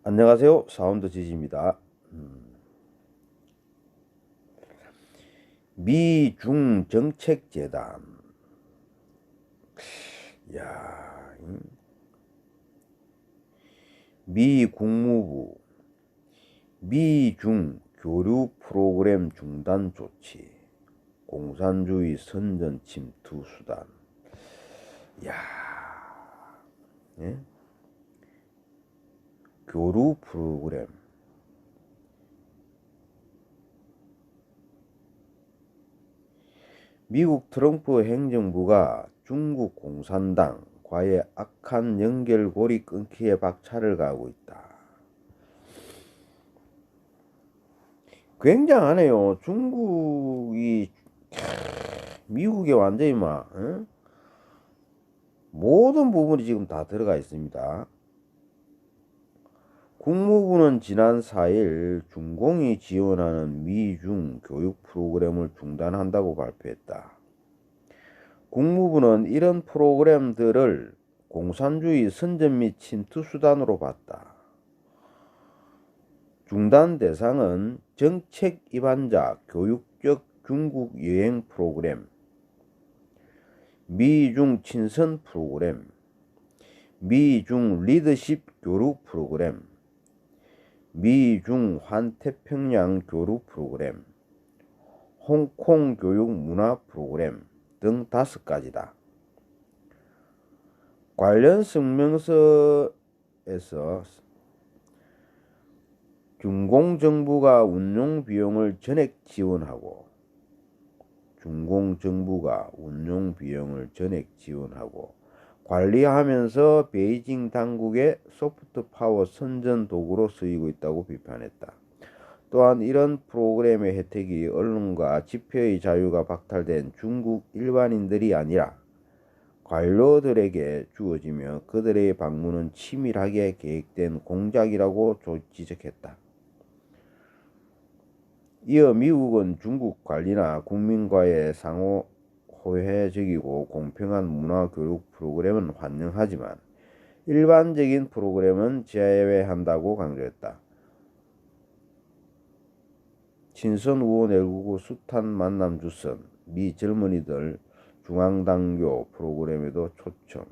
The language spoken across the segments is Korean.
안녕하세요. 사운드 지지입니다. 미중정책재단. 야, 미 국무부 미중 교류 프로그램 중단 조치. 공산주의 선전 침투 수단. 야, 예? 교류 프로그램. 미국 트럼프 행정부가 중국 공산당과의 악한 연결고리 끊기에 박차를 가하고 있다. 굉장하네요. 중국이 미국에 완전히 모든 부분이 지금 다 들어가 있습니다. 국무부는 지난 4일 중공이 지원하는 미중 교육 프로그램을 중단한다고 발표했다. 국무부는 이런 프로그램들을 공산주의 선전 및 침투 수단으로 봤다. 중단 대상은 정책 위반자 교육적 중국 여행 프로그램, 미중 친선 프로그램, 미중 리더십 교류 프로그램, 미중 환태평양 교류 프로그램, 홍콩 교육 문화 프로그램 등 5가지다. 관련 성명서에서 중공정부가 운용 비용을 전액 지원하고 관리하면서 베이징 당국의 소프트 파워 선전 도구로 쓰이고 있다고 비판했다. 또한 이런 프로그램의 혜택이 언론과 집회의 자유가 박탈된 중국 일반인들이 아니라 관료들에게 주어지며 그들의 방문은 치밀하게 계획된 공작이라고 지적했다. 이어 미국은 중국 관리나 국민과의 상호 호혜적이고 공평한 문화교육 프로그램은 환영하지만 일반적인 프로그램은 제외한다고 강조했다. 친선 우호 열구구 숱한 만남 주선, 미 젊은이들 중앙당교 프로그램에도 초청.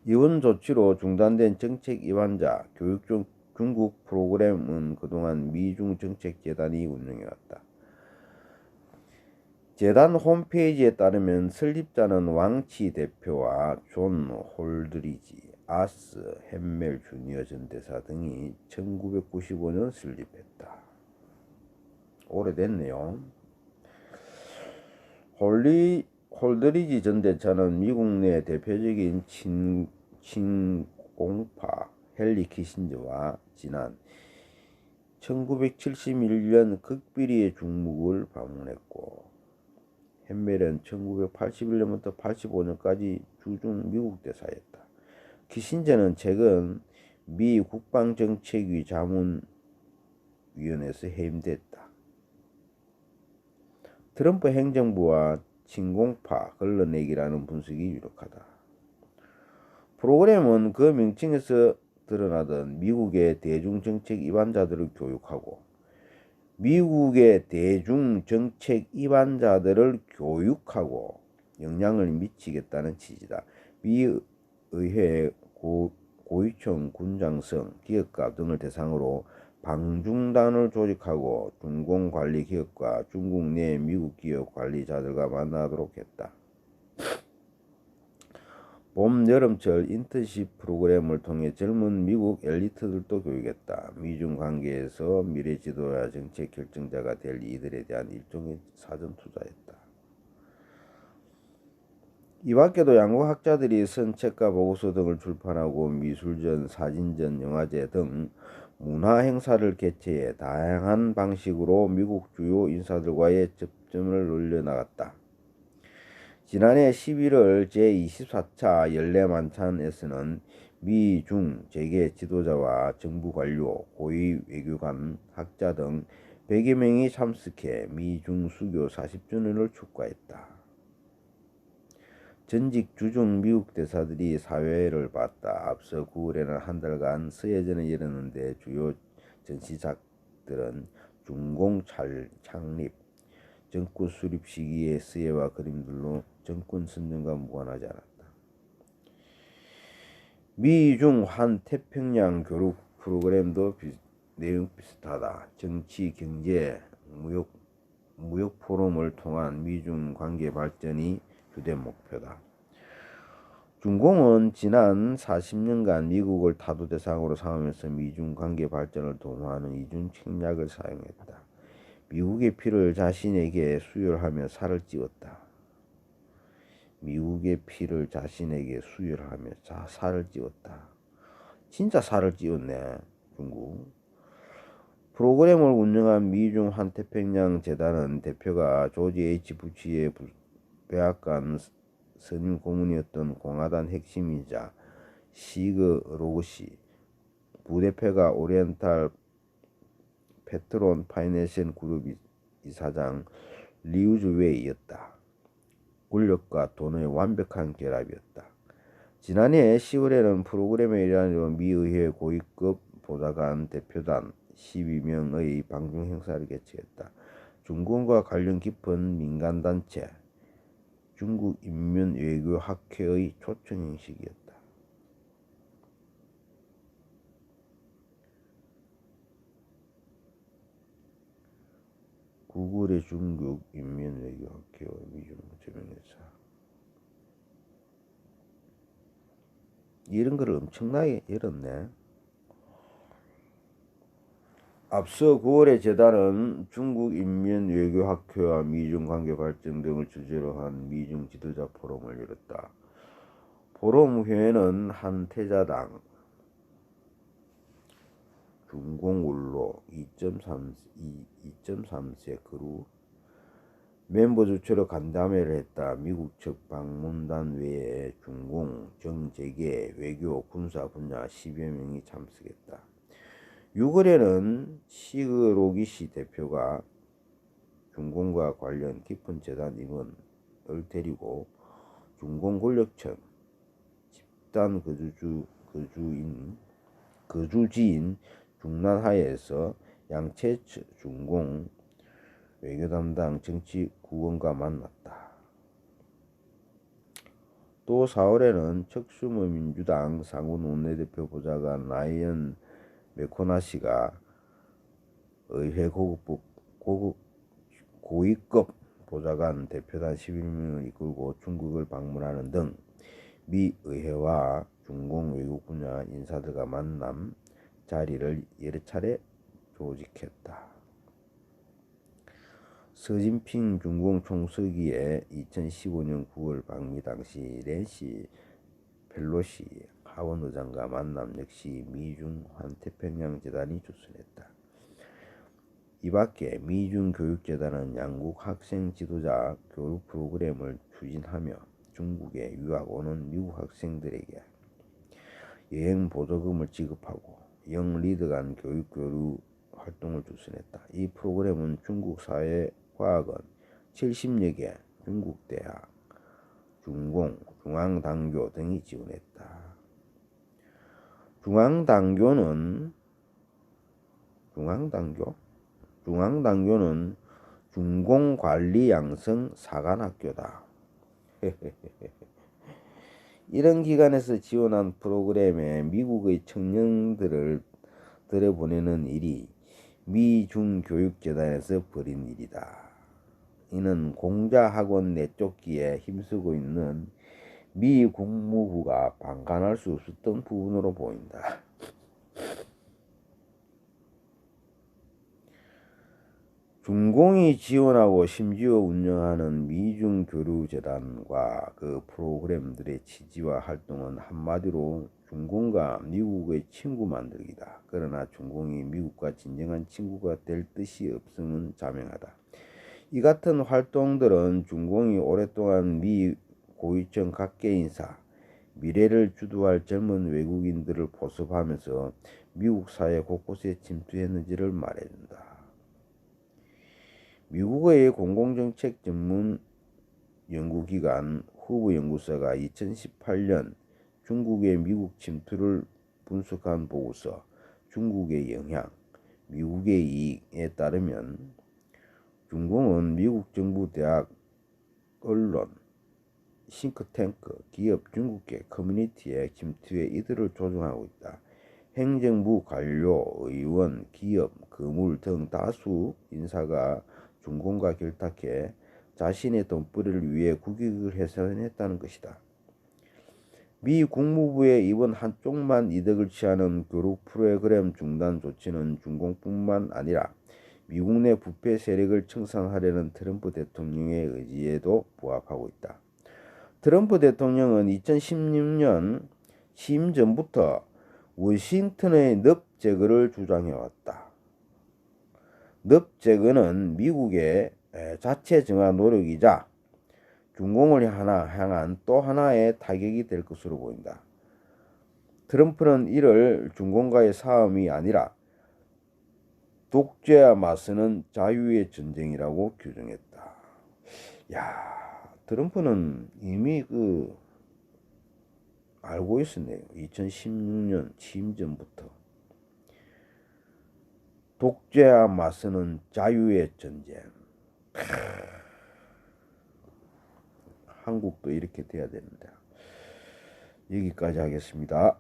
이번 조치로 중단된 정책 위반자 교육 중 중국 프로그램은 그동안 미중 정책재단이 운영해왔다. 재단 홈페이지에 따르면 설립자는 왕치 대표와 존 홀드리지, 아스 햄멜 주니어 전 대사 등이 1995년 설립했다. 오래됐네요. 홀드리지 전 대사는 미국 내 대표적인 친공파 헨리 키신저와 지난 1971년 극비리의 중국을 방문했고 햄멜은 1981년부터 85년까지 주중 미국 대사였다. 키신저는 최근 미 국방정책위 자문위원회에서 해임됐다. 트럼프 행정부와 친공파 걸러내기라는 분석이 유력하다. 프로그램은 그 명칭에서 드러나던 미국의 대중정책 위반자들을 교육하고 미국의 대중정책 위반자들을 교육하고 영향을 미치겠다는 취지다. 미 의회 고위층 군장성 기업가 등을 대상으로 방중단을 조직하고 중공관리 기업과 중국 내 미국 기업 관리자들과 만나도록 했다. 봄, 여름철 인턴십 프로그램을 통해 젊은 미국 엘리트들도 교육했다. 미중 관계에서 미래 지도자 정책 결정자가 될 이들에 대한 일종의 사전 투자였다. 이 밖에도 양국 학자들이 쓴 책과 보고서 등을 출판하고 미술전, 사진전, 영화제 등 문화 행사를 개최해 다양한 방식으로 미국 주요 인사들과의 접점을 늘려나갔다. 지난해 11월 제24차 연례만찬에서는 미, 중, 재계 지도자와 정부 관료, 고위 외교관, 학자 등 100여 명이 참석해 미, 중 수교 40주년을 축하했다. 전직 주중 미국 대사들이 사회를 봤다. 앞서 9월에는 한 달간 서해전에 열었는데 주요 전시작들은 중공 창립, 정권 수립 시기의 서예와 그림들로 정권 선정과 무관하지 않았다. 미중 한 태평양 교류 프로그램도 내용 비슷하다. 정치, 경제, 무역 포럼을 통한 미중 관계 발전이 주된 목표다. 중공은 지난 40년간 미국을 타도 대상으로 삼으면서 미중 관계 발전을 도모하는 이중 책략을 사용했다. 미국의 피를 자신에게 수혈하며 살을 찌웠다. 미국의 피를 자신에게 수혈하며 살을 찌웠다. 진짜 살을 찌웠네, 중국. 프로그램을 운영한 미중 한태평양 재단은 대표가 조지 H. 부시의 백악관 선임 고문이었던 공화당 핵심이자 시그 로그시, 부대표가 오리엔탈 페트론 파이낸셜 그룹 이사장 리우즈 웨이였다. 권력과 돈의 완벽한 결합이었다. 지난해 10월에는 프로그램의 일환으로 미 의회 고위급 보좌관 대표단 12명의 방중 행사를 개최했다. 중국과 관련 깊은 민간단체 중국인민외교학회의 초청 형식이었다. 구글의 중국인민외교학회와 미중 조명회사 이런 거를 엄청나게 열었네. 앞서 9월에 재단은 중국인민외교학회와 미중 관계 발전 등을 주제로 한 미중 지도자 포럼을 열었다. 포럼 회원은 한태자당, 중공울로 2.3세 그룹 멤버 주체로 간담회를 했다. 미국 측 방문단 외에 중공, 정재계, 외교, 군사 분야 10여 명이 참석했다. 6월에는 시그 로기시 대표가 중공과 관련 깊은 재단 임원을 데리고 중공 권력층, 집단 거주지인 중난하에서 양채 중공 외교 담당 정치국원과 만났다. 또 4월에는 척슈머 민주당 상원 원내대표 보좌관 라이언 메코나시가 의회 고위급 보좌관 대표단 11명을 이끌고 중국을 방문하는 등 미 의회와 중공 외국 분야 인사들과 만남 자리를 여러 차례 조직했다. 서진핑 중공 총서기의 2015년 9월 방미 당시 낸시 펠로시 하원 의장과 만남 역시 미중 환태평양 재단이 주선했다. 이 밖에 미중 교육재단은 양국 학생 지도자 교육 프로그램을 추진하며 중국에 유학 오는 미국 학생들에게 여행 보조금을 지급하고 영 리더 간 교육 교류 활동을 주선했다. 이 프로그램은 중국 사회과학원 70여 개 중국 대학, 중공, 중앙당교 등이 지원했다. 중앙당교는 중공관리양성 사관학교다. 이런 기관에서 지원한 프로그램에 미국의 청년들을 들여보내는 일이 미중교육재단에서 벌인 일이다. 이는 공자학원 내쫓기에 힘쓰고 있는 미 국무부가 방관할 수 없었던 부분으로 보인다. 중공이 지원하고 심지어 운영하는 미중교류재단과 그 프로그램들의 취지와 활동은 한마디로 중공과 미국의 친구 만들기다. 그러나 중공이 미국과 진정한 친구가 될 뜻이 없음은 자명하다. 이 같은 활동들은 중공이 오랫동안 미 고위층 각계 인사, 미래를 주도할 젊은 외국인들을 포섭하면서 미국 사회 곳곳에 침투했는지를 말해준다. 미국의 공공정책 전문 연구기관 후브 연구소가 2018년 중국의 미국 침투를 분석한 보고서 중국의 영향, 미국의 이익에 따르면 중공은 미국 정부, 대학, 언론, 싱크탱크, 기업, 중국계 커뮤니티의 침투에 이들을 조종하고 있다. 행정부 관료, 의원, 기업, 거물 등 다수 인사가 중공과 결탁해 자신의 돈벌이를 위해 국익을 훼손했다는 것이다. 미 국무부의 이번 한쪽만 이득을 취하는 교육 프로그램 중단 조치는 중공뿐만 아니라 미국 내 부패 세력을 청산하려는 트럼프 대통령의 의지에도 부합하고 있다. 트럼프 대통령은 2016년 취임 전부터 워싱턴의 늪 제거를 주장해왔다. 늪 제거는 미국의 자체 정화 노력이자 중공을 향한 또 하나의 타격이 될 것으로 보인다. 트럼프는 이를 중공과의 싸움이 아니라 독재와 맞서는 자유의 전쟁이라고 규정했다. 야, 트럼프는 이미 알고 있었네요. 2016년 취임 전부터. 독재와 맞서는 자유의 전쟁. 한국도 이렇게 돼야 됩니다. 여기까지 하겠습니다.